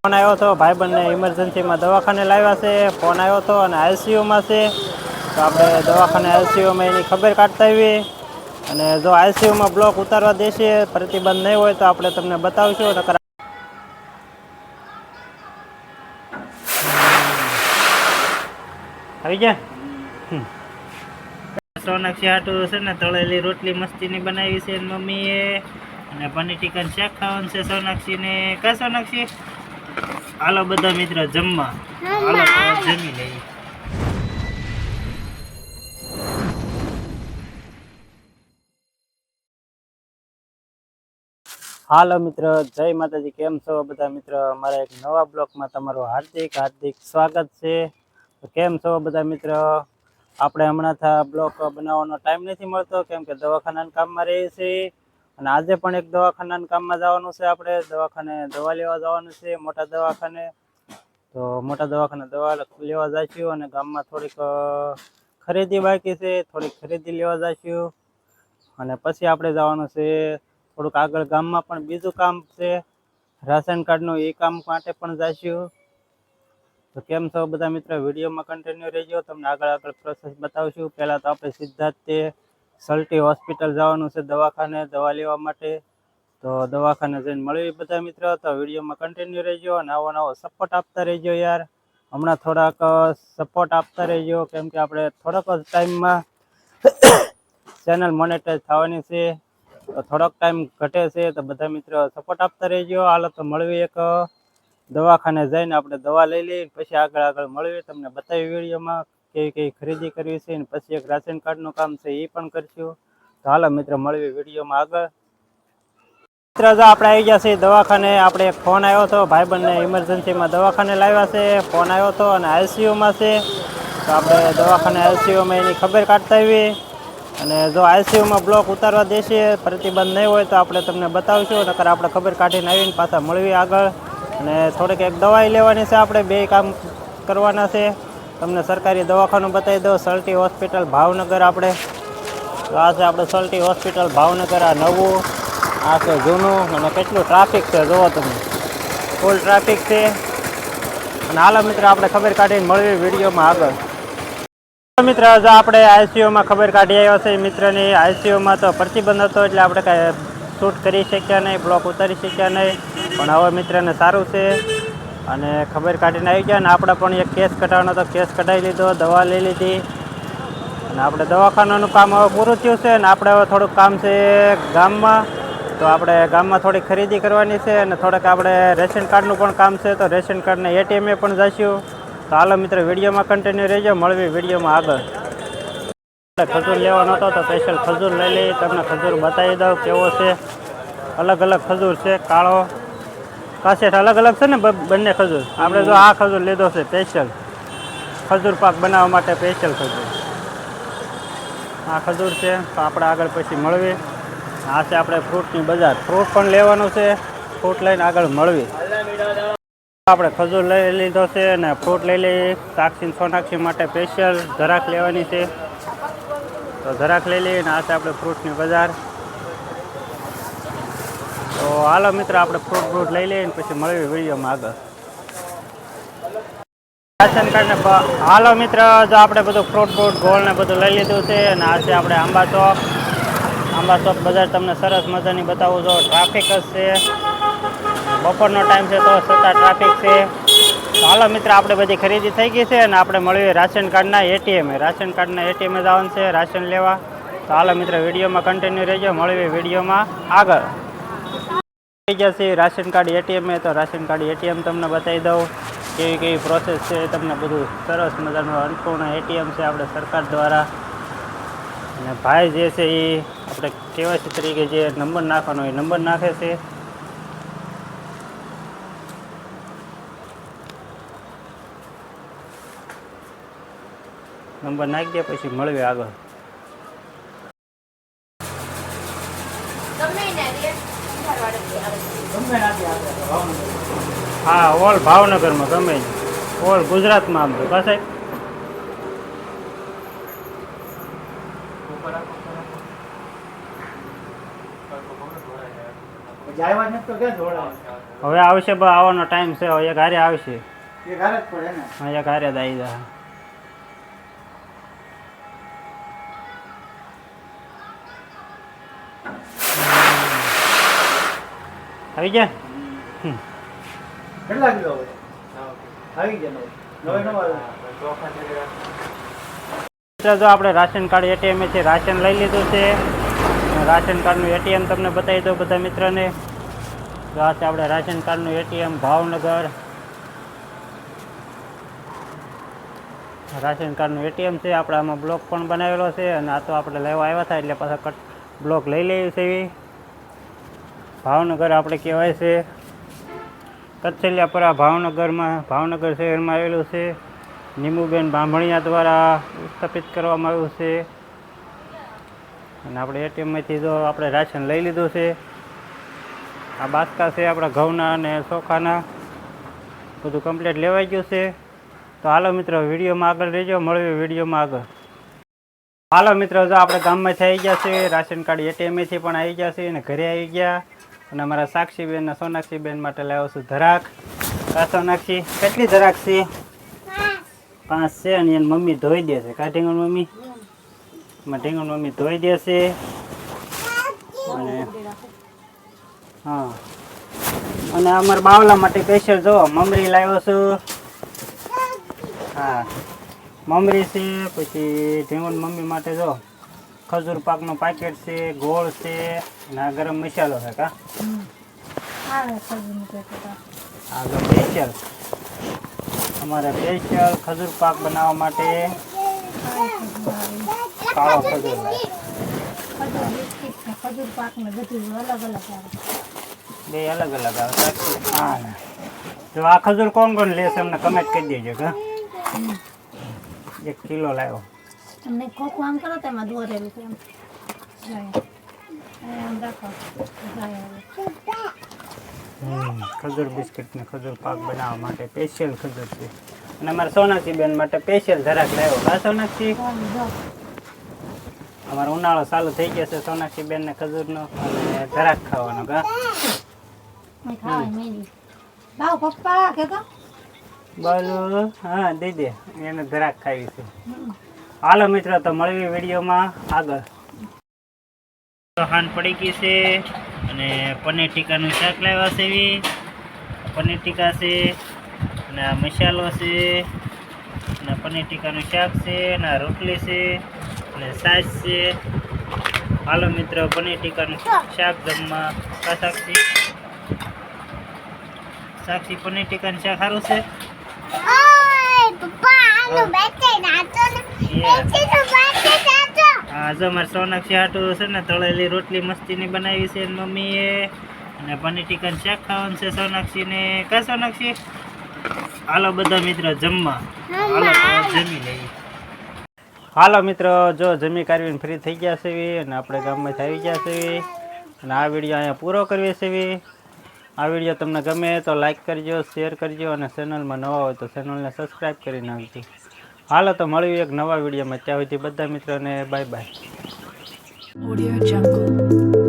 Phone આવ્યો હતો, ભાઈબંધને ઇમરજન્સીમાં દવાખાને લાવ્યા છે. ફોન આવ્યો હતો અને આઈસીયુમાં છે. તો આપણે દવાખાને આઈસીયુમાં એની ખબર કાઢતા આવીએ. અને જો આઈસીયુમાં બ્લોક ઉતારવા દેશે, પ્રતિબંધ નહીં હોય તો આપણે તમને બતાવીશું. આવી ગયા. સોનાક્ષી હાટું છે ને તળેલી રોટલી મસ્તીની બનાવી છે મમ્મીએ. અને પનીર ટીકન શાક ખાવાનું છે સોનાક્ષીને. કા સોનાક્ષી? હાલો બધા મિત્રો જમવા. હાલો જમી લઈએ. હાલો મિત્ર, જય માતાજી. કેમ છો બધા મિત્રો? અમારા એક નવા બ્લોગમાં તમારું હાર્દિક સ્વાગત છે. તો કેમ છો બધા મિત્રો? આપણે હમણાં બ્લોગ બનાવવાનો ટાઈમ નથી મળતો, કેમ કે દવાખાનાના કામમાં રહીએ છીએ. અને આજે પણ એક દવાખાનાના કામમાં જવાનું છે. આપણે દવાખાને દવા લેવા જવાનું છે, મોટા દવાખાને. તો મોટા દવાખાને દવા લેવા જઈશું. અને ગામમાં થોડીક ખરીદી બાકી છે, થોડીક ખરીદી લેવા જઈશું. અને પછી આપણે જવાનું છે થોડુંક આગળ ગામમાં પણ બીજું કામ છે, રાશન કાર્ડનું. એ કામ માટે પણ જઈશું. તો કેમ છો બધા મિત્રો? વિડીયોમાં કન્ટિન્યુ રહેજો, તમને આગળ પ્રોસેસ બતાવશું. પહેલાં તો આપણે સીધા જ તે સલ્ટી હોસ્પિટલ જવાનું છે દવાખાને દવા લેવા માટે. તો દવાખાને જઈને મળવી બધા મિત્રો. તો વિડીયોમાં કન્ટિન્યુ રહેજો અને નવો સપોર્ટ આપતા રહેજો યાર. હમણાં થોડાક સપોર્ટ આપતા રહેજો, કેમ કે આપણે થોડાક જ ટાઈમમાં ચેનલ મોનેટાઈઝ થવાની છે. તો થોડોક ટાઈમ ઘટે છે, તો બધા મિત્રો સપોર્ટ આપતા રહેજો. હાલો તો મળવી એક દવાખાને જઈને આપણે દવા લઈ લઈએ, પછી આગળ મળવી, તમને બતાવી વિડીયોમાં કેવી ખરીદી કરવી છે. અને પછી એક રાશન કાર્ડનું કામ છે, એ પણ કરશું. તો હાલો મિત્રો મળવી વિડીયોમાં આગળ. મિત્ર જો આપણે આવી ગયા છીએ દવાખાને. આપણે એક ફોન આવ્યો હતો, ભાઈબંધને ઇમરજન્સીમાં દવાખાને લાવ્યા છે. ફોન આવ્યો હતો અને આઈસીયુમાં છે. તો આપણે દવાખાને આઈસીયુમાં એની ખબર કાઢતા આવીએ. અને જો આઈસીયુમાં બ્લોક ઉતારવા દેશે, પ્રતિબંધ નહીં હોય તો આપણે તમને બતાવીશું. નકર આપણે ખબર કાઢીને આવીને પાછા મળવી આગળ. અને થોડીક એક દવાઈ લેવાની છે. આપણે બે કામ કરવાના છે. તમને સરકારી દવાખાનું બતાવી દો, સલ્ટી હોસ્પિટલ ભાવનગર. આપણે તો આ છે આપણે સલ્ટી હોસ્પિટલ ભાવનગર. આ નવું, આ છે જૂનું. અને કેટલું ટ્રાફિક છે જુઓ તમે, ફૂલ ટ્રાફિક છે. અને હાલો મિત્ર આપણે ખબર કાઢીને મળવી વિડીયોમાં આગળ. મિત્ર જો આપણે આઈસીયુમાં ખબર કાઢી આવ્યા છે મિત્રની. આઈસીયુમાં તો પ્રતિબંધ હતો એટલે આપણે કાંઈ શૂટ કરી શક્યા નહીં, બ્લોક ઉતારી શક્યા નહીં. પણ હવે મિત્રને સારું છે અને ખબર કાઢીને આવી ગયા. અને આપણે પણ એક કેસ કઢાવવાનો તો કેસ કઢાવી લીધો, દવા લઈ લીધી. અને આપણે દવાખાનાનું કામ હવે પૂરું થયું છે. અને આપણે હવે થોડુંક કામ છે ગામમાં. તો આપણે ગામમાં થોડી ખરીદી કરવાની છે. અને થોડાક આપણે રેશન કાર્ડનું પણ કામ છે, તો રેશન કાર્ડને એટીએમે પણ જઈશું. તો હાલો મિત્ર વિડીયોમાં કન્ટિન્યુ રહેજો, મળવી વિડીયોમાં આગળ. ખજૂર લેવાનો હતો તો સ્પેશિયલ ખજૂર લઈ લઈ. તમને ખજૂર બતાવી દઉં કેવો છે. અલગ અલગ ખજૂર છે, કાળો કાસેટ અલગ છે ને બંને ખજૂર. આપણે જો આ ખજૂર લીધો છે સ્પેશિયલ ખજૂર પાક બનાવવા માટે, સ્પેશિયલ ખજૂર. આ ખજૂર છે. તો આપણે આગળ પછી મળવી. આ છે આપણે ફ્રૂટની બજાર. ફ્રૂટ પણ લેવાનું છે, ફ્રૂટ લઈને આગળ મળવી. આપણે ખજૂર લઈ લીધો છે અને ફ્રૂટ લઈ લઈએ. સાક્ષી સોનાક્ષી માટે સ્પેશિયલ જરાક લેવાની છે, તો જરાક લઈ લઈએ. અને આ છે આપણે ફ્રૂટની બજાર. તો હાલો મિત્ર આપણે ફ્રૂટ લઈ લઈએ ને પછી મળવી વિડીયોમાં આગળ. રાશન કાર્ડને હાલો મિત્ર જો આપણે બધું ફ્રૂટ ગોળ ને બધું લઈ લીધું છે. અને આ છે આપણે આંબા ચોક બજાર. તમને સરસ મજાની બતાવું છો. ટ્રાફિક જ છે, બપોરનો ટાઈમ છે તો છતાં ટ્રાફિક છે. તો હાલો મિત્ર આપણે બધી ખરીદી થઈ ગઈ છે. અને આપણે મળીએ રાશન કાર્ડના એટીએમે. રાશન કાર્ડના એટીએમે જવાનું છે રાશન લેવા. તો હાલો મિત્ર વિડીયોમાં કન્ટિન્યુ રહેજો, મળીએ વિડીયોમાં આગળ. થઈ ગયા છે રાશન કાર્ડ એટીએમે. તો રાશન કાર્ડ એટીએમ તમને બતાવી દઉં કેવી પ્રોસેસ છે. તમને બધું સરસ મજાનું અન્નપૂર્ણ એટીએમ છે આપણે સરકાર દ્વારા. અને ભાઈ જે છે એ આપણે કેવાયસી તરીકે જે નંબર નાખવાનો એ નંબર નાખે છે. નંબર નાખી દે પછી મળીએ આગળ. હા ઓલ ભાવનગરમાં ગમે ઓલ ગુજરાતમાં આમ તો કશે જાય તો ક્યાં જોડાય. હવે આવશે આવવાનો ટાઈમ છે. હવે એક હારે આવશે. એક હારે જ પડે ને. હા એક હારે જ આવી જાય. આવી ગયા. કેટલા કિલો હોય? આવી ગયા જો આપણે રાશન કાર્ડ એટીએમ છે, રાશન લઈ લીધું છે. રાશન કાર્ડનું એટીએમ તમને બતાવી દો બધા મિત્રોને. તો આ છે આપણે રાશન કાર્ડનું એટીએમ ભાવનગર. રાશન કાર્ડનું એટીએમ છે. આપણે આમાં બ્લોક પણ બનાવેલો છે અને આ તો આપણે લેવા આવ્યા હતા એટલે પાછા બ્લોક લઈ લઈએ છે. એવી ભાવનગર આપણે કહેવાય છે. કચ્છલિયાપરા ભાવનગરમાં, ભાવનગર શહેરમાં આવેલું છે. નીમુબેન બાંભણિયા દ્વારા સ્થાપિત કરવામાં આવ્યું છે. અને આપણે એટીએમમાંથી જો આપણે રાશન લઈ લીધું છે. આ બાસકા છે આપણા ઘઉંના અને ચોખાના, બધું કમ્પ્લીટ લેવાઈ ગયું છે. તો હાલો મિત્રો વિડીયોમાં આગળ રહેજો, મળ્યું વિડીયોમાં આગળ. હાલો મિત્રો, જો આપણે ગામમાંથી આવી ગયા છે, રાશન કાર્ડ એટીએમથી પણ આવી ગયા છે અને ઘરે આવી ગયા. અને અમારા સાક્ષીબેન અને સોનાક્ષીબેન માટે લાવ્યો છું ધરાક. કા સોનાક્ષી, કેટલી ધરાક છે? 5 છે. અને એની મમ્મી ધોઈ દે છે. કા ઢીંગણ મમ્મી? ઢીંગણ મમ્મી ધોઈ દે છે. અને હા, અને અમારા બાવલા માટે સ્પેશિયલ જો મમરી લાવ્યો છું. હા મમરી છે. પછી ઢીંગણ મમ્મી માટે જો ખજૂર પાકનું પેકેટ છે, ગોળ છે અને આ ગરમ મસાલો છે. કા આ સ્પેશિયલ અમારે સ્પેશિયલ ખજૂર પાક બનાવવા માટે કાળો ખજૂર બે અલગ અલગ આવે. હા, જો આ ખજૂર કોણ કોણ લેશે અમને કમેન્ટ કરી દેજો. કે 1 કિલો લાવ્યો. તમને ખોખું આમ કરો તેમાં દોરેલું છે એમ રાખો. ખજૂર બિસ્કિટ ને ખજૂર પાક બનાવવા માટે સ્પેશિયલ ખજૂર છે. અને અમારા સોનાક્ષી બેન માટે સ્પેશિયલ ધરાક લાવ્યો. કા સોનાક્ષી? અમારો ઉનાળો ચાલુ થઈ ગયો છે સોનાક્ષી બેન ને ખજૂરનો અને ધરાક ખાવાનો. કા પપ્પા કે બોલો. હા દઈ દે, એને ધરાક ખાવી છે. હાલો મિત્રો, તો મળવી વિડીયોમાં આગળ. ખાંડ પડી ગઈ છે અને પનીર ટીકાનું શાક લાવ્યા છે. એવી પનીર ટીકા છે અને આ મસાલો છે અને પનીર ટીકાનું શાક છે અને આ રોટલી છે અને છાશ છે. હાલો મિત્રો, પનીર ટીકાનું શાક જમવા. કા સાક્ષી? સાક્ષી, પનીર ટીકાનું શાક સારું છે? હા જો અમારે સોનાક્ષી હાટું છે ને તળેલી રોટલી મસ્તીની બનાવી છે મમ્મીએ અને પનીર ટીકાનું શાક ખાવાનું છે સોનાક્ષીને. કા સોનાક્ષી? હાલો બધા મિત્રો જમવા. હાલો જમી લઈએ. હાલો મિત્રો, જો જમી કાઢીને ફ્રી થઈ ગયા છે અને આપણે ગામમાંથી આવી ગયા છે અને આ વિડીયો અહીંયા પૂરો કરીએ છીએ. આ વિડીયો તમને ગમે તો લાઈક કરજો, શેર કરજો અને ચેનલમાં નવા હોય તો ચેનલને સબસ્ક્રાઈબ કરી નાખજો. હાલો તો મળ્યું એક નવા વિડીયોમાં. ત્યાં સુધી બધા મિત્રોને બાય બાય. Audio Jungle.